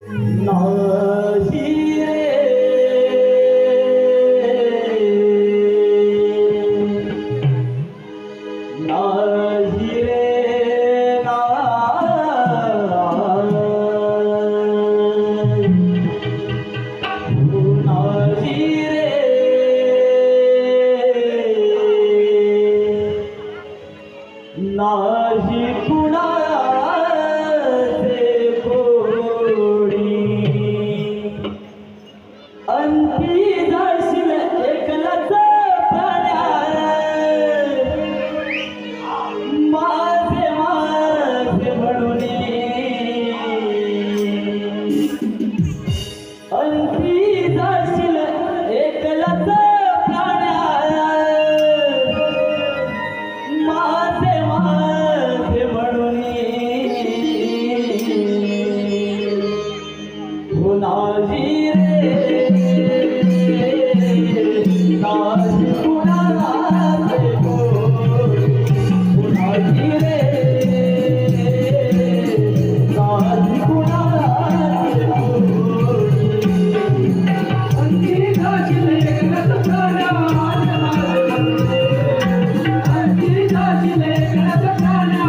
नाही रे नाही रे नाही रे नाही कुणाचे कोणी अंती जाशील एकलाच प्राण्या माझे माझे म्हणून अंती जाशील एकलाच प्राण्या माझे माझे म्हणून हो नाही रे नाही कुणाचे कोणी हो नाही रे नाही कुणाचे कोणी अंती जाशील एकलाच प्राण्या अंती जाशील एकलाच प्राण्या